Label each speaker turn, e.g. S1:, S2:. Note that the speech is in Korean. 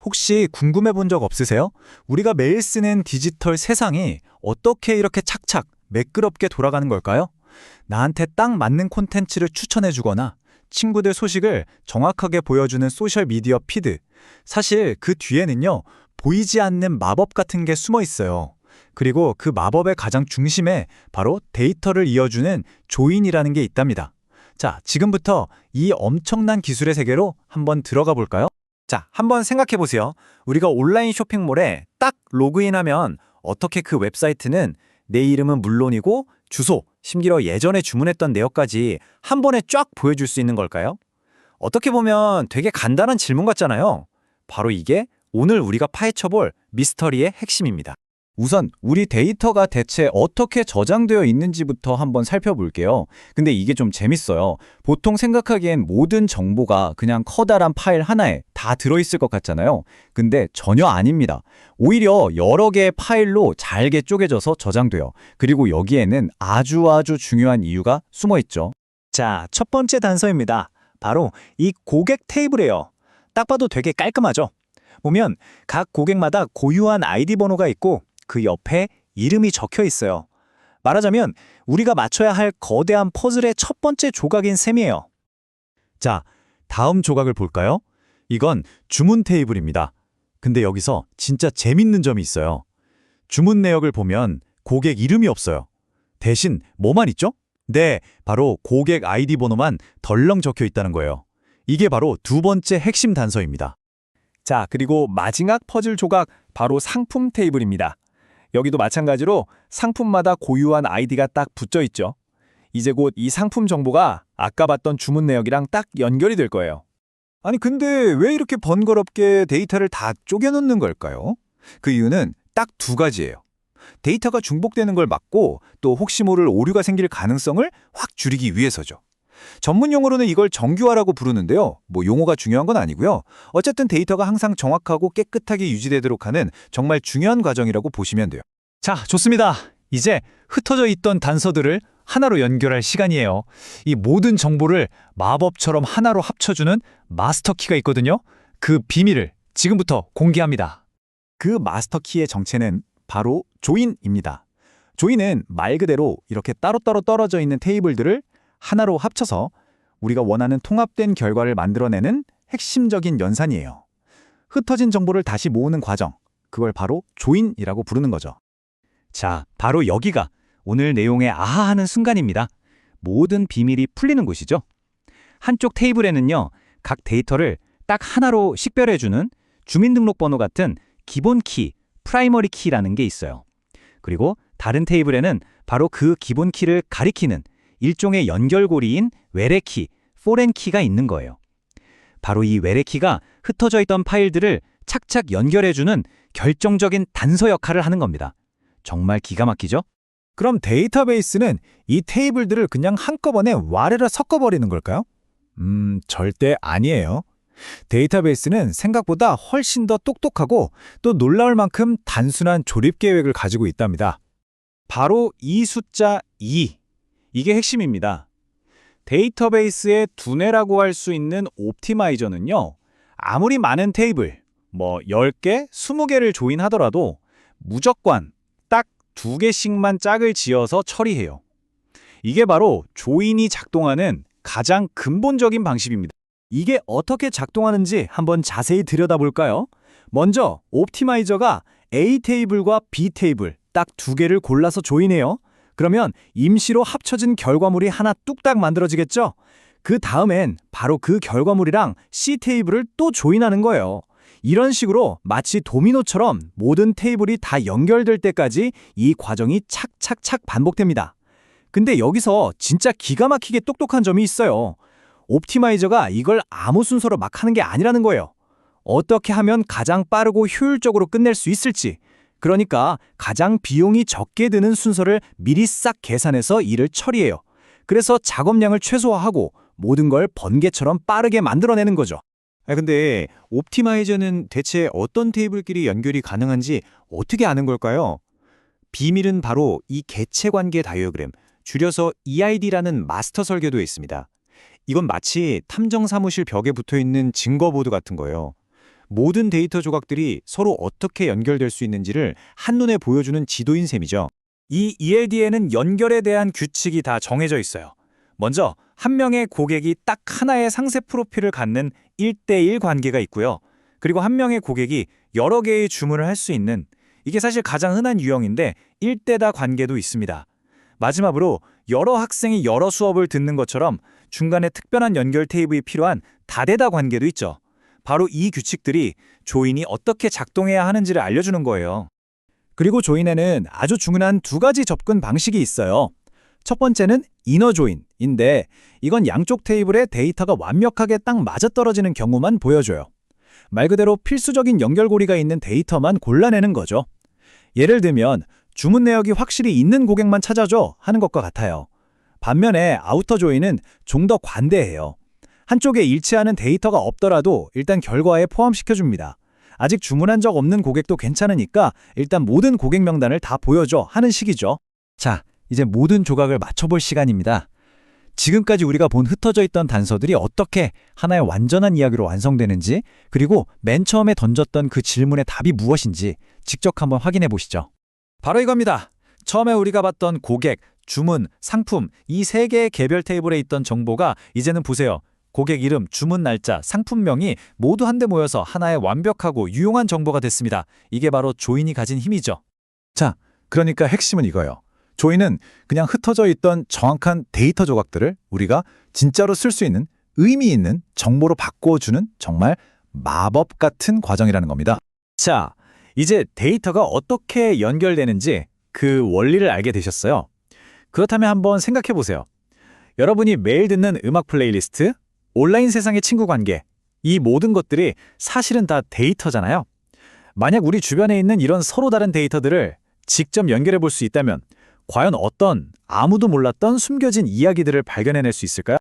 S1: 혹시 궁금해 본 적 없으세요? 우리가 매일 쓰는 디지털 세상이 어떻게 이렇게 착착 매끄럽게 돌아가는 걸까요? 나한테 딱 맞는 콘텐츠를 추천해 주거나 친구들 소식을 정확하게 보여주는 소셜미디어 피드. 사실 그 뒤에는요, 보이지 않는 마법 같은 게 숨어 있어요. 그리고 그 마법의 가장 중심에 바로 데이터를 이어주는 조인이라는 게 있답니다. 자, 지금부터 이 엄청난 기술의 세계로 한번 들어가 볼까요? 자, 한번 생각해 보세요. 우리가 온라인 쇼핑몰에 딱 로그인하면 어떻게 그 웹사이트는 내 이름은 물론이고 주소, 심지어 예전에 주문했던 내역까지 한 번에 쫙 보여줄 수 있는 걸까요? 어떻게 보면 되게 간단한 질문 같잖아요. 바로 이게 오늘 우리가 파헤쳐볼 미스터리의 핵심입니다. 우선 우리 데이터가 대체 어떻게 저장되어 있는지부터 한번 살펴볼게요. 근데 이게 좀 재밌어요. 보통 생각하기엔 모든 정보가 그냥 커다란 파일 하나에 다 들어있을 것 같잖아요. 근데 전혀 아닙니다. 오히려 여러 개의 파일로 잘게 쪼개져서 저장돼요. 그리고 여기에는 아주 중요한 이유가 숨어 있죠.
S2: 자, 첫 번째 단서입니다. 바로 이 고객 테이블이에요. 딱 봐도 되게 깔끔하죠? 보면 각 고객마다 고유한 아이디 번호가 있고 그 옆에 이름이 적혀 있어요. 말하자면 우리가 맞춰야 할 거대한 퍼즐의 첫 번째 조각인 셈이에요.
S1: 자, 다음 조각을 볼까요? 이건 주문 테이블입니다. 근데 여기서 진짜 재밌는 점이 있어요. 주문 내역을 보면 고객 이름이 없어요. 대신 뭐만 있죠? 네, 바로 고객 아이디 번호만 덜렁 적혀 있다는 거예요. 이게 바로 두 번째 핵심 단서입니다.
S2: 자, 그리고 마지막 퍼즐 조각, 바로 상품 테이블입니다. 여기도 마찬가지로 상품마다 고유한 아이디가 딱 붙어 있죠. 이제 곧 이 상품 정보가 아까 봤던 주문 내역이랑 딱 연결이 될 거예요.
S1: 아니 근데 왜 이렇게 번거롭게 데이터를 다 쪼개놓는 걸까요? 그 이유는 딱 두 가지예요. 데이터가 중복되는 걸 막고 또 혹시 모를 오류가 생길 가능성을 확 줄이기 위해서죠. 전문 용어로는 이걸 정규화라고 부르는데요. 용어가 중요한 건 아니고요. 어쨌든 데이터가 항상 정확하고 깨끗하게 유지되도록 하는 정말 중요한 과정이라고 보시면 돼요. 자, 좋습니다. 이제 흩어져 있던 단서들을 하나로 연결할 시간이에요. 이 모든 정보를 마법처럼 하나로 합쳐주는 마스터키가 있거든요. 그 비밀을 지금부터 공개합니다. 그 마스터키의 정체는 바로 조인입니다. 조인은 말 그대로 이렇게 따로따로 떨어져 있는 테이블들을 하나로 합쳐서 우리가 원하는 통합된 결과를 만들어내는 핵심적인 연산이에요. 흩어진 정보를 다시 모으는 과정, 그걸 바로 조인이라고 부르는 거죠. 자, 바로 여기가 오늘 내용의 아하하는 순간입니다. 모든 비밀이 풀리는 곳이죠. 한쪽 테이블에는요, 각 데이터를 딱 하나로 식별해주는 주민등록번호 같은 기본 키, 프라이머리 키라는 게 있어요. 그리고 다른 테이블에는 바로 그 기본 키를 가리키는 일종의 연결고리인 외래키, 포렌키가 있는 거예요. 바로 이 외래키가 흩어져 있던 파일들을 착착 연결해주는 결정적인 단서 역할을 하는 겁니다. 정말 기가 막히죠? 그럼 데이터베이스는 이 테이블들을 그냥 한꺼번에 와르르 섞어버리는 걸까요? 절대 아니에요. 데이터베이스는 생각보다 훨씬 더 똑똑하고 또 놀라울 만큼 단순한 조립 계획을 가지고 있답니다. 바로 이 숫자 2. 이게 핵심입니다. 데이터베이스의 두뇌라고 할 수 있는 옵티마이저는요, 아무리 많은 테이블, 10개, 20개를 조인하더라도 무조건 딱 2개씩만 짝을 지어서 처리해요. 이게 바로 조인이 작동하는 가장 근본적인 방식입니다. 이게 어떻게 작동하는지 한번 자세히 들여다볼까요? 먼저 옵티마이저가 A 테이블과 B 테이블 딱 2개를 골라서 조인해요. 그러면 임시로 합쳐진 결과물이 하나 뚝딱 만들어지겠죠? 그 다음엔 바로 그 결과물이랑 C 테이블을 또 조인하는 거예요. 이런 식으로 마치 도미노처럼 모든 테이블이 다 연결될 때까지 이 과정이 착착착 반복됩니다. 근데 여기서 진짜 기가 막히게 똑똑한 점이 있어요. 옵티마이저가 이걸 아무 순서로 막 하는 게 아니라는 거예요. 어떻게 하면 가장 빠르고 효율적으로 끝낼 수 있을지, 그러니까 가장 비용이 적게 드는 순서를 미리 싹 계산해서 일을 처리해요. 그래서 작업량을 최소화하고 모든 걸 번개처럼 빠르게 만들어내는 거죠. 근데 옵티마이저는 대체 어떤 테이블끼리 연결이 가능한지 어떻게 아는 걸까요? 비밀은 바로 이 개체관계 다이어그램, 줄여서 EID라는 마스터 설계도에 있습니다. 이건 마치 탐정 사무실 벽에 붙어있는 증거보드 같은 거예요. 모든 데이터 조각들이 서로 어떻게 연결될 수 있는지를 한눈에 보여주는 지도인 셈이죠.
S2: 이 ELD에는 연결에 대한 규칙이 다 정해져 있어요. 먼저 한 명의 고객이 딱 하나의 상세 프로필을 갖는 1대1 관계가 있고요. 그리고 한 명의 고객이 여러 개의 주문을 할 수 있는, 이게 사실 가장 흔한 유형인데 1대다 관계도 있습니다. 마지막으로 여러 학생이 여러 수업을 듣는 것처럼 중간에 특별한 연결 테이블이 필요한 다대다 관계도 있죠. 바로 이 규칙들이 조인이 어떻게 작동해야 하는지를 알려주는 거예요.
S1: 그리고 조인에는 아주 중요한 두 가지 접근 방식이 있어요. 첫 번째는 이너 조인인데 이건 양쪽 테이블에 데이터가 완벽하게 딱 맞아떨어지는 경우만 보여줘요. 말 그대로 필수적인 연결고리가 있는 데이터만 골라내는 거죠. 예를 들면 주문 내역이 확실히 있는 고객만 찾아줘 하는 것과 같아요. 반면에 아우터 조인은 좀 더 관대해요. 한쪽에 일치하는 데이터가 없더라도 일단 결과에 포함시켜줍니다. 아직 주문한 적 없는 고객도 괜찮으니까 일단 모든 고객 명단을 다 보여줘 하는 식이죠. 자, 이제 모든 조각을 맞춰볼 시간입니다. 지금까지 우리가 본 흩어져 있던 단서들이 어떻게 하나의 완전한 이야기로 완성되는지, 그리고 맨 처음에 던졌던 그 질문의 답이 무엇인지 직접 한번 확인해 보시죠. 바로 이겁니다. 처음에 우리가 봤던 고객, 주문, 상품 이 세 개의 개별 테이블에 있던 정보가 이제는 보세요. 고객 이름, 주문 날짜, 상품명이 모두 한데 모여서 하나의 완벽하고 유용한 정보가 됐습니다. 이게 바로 조인이 가진 힘이죠. 자, 그러니까 핵심은 이거예요. 조인은 그냥 흩어져 있던 정확한 데이터 조각들을 우리가 진짜로 쓸 수 있는 의미 있는 정보로 바꿔주는 정말 마법 같은 과정이라는 겁니다.
S2: 자, 이제 데이터가 어떻게 연결되는지 그 원리를 알게 되셨어요. 그렇다면 한번 생각해 보세요. 여러분이 매일 듣는 음악 플레이리스트, 온라인 세상의 친구 관계, 이 모든 것들이 사실은 다 데이터잖아요. 만약 우리 주변에 있는 이런 서로 다른 데이터들을 직접 연결해 볼 수 있다면 과연 어떤 아무도 몰랐던 숨겨진 이야기들을 발견해낼 수 있을까요?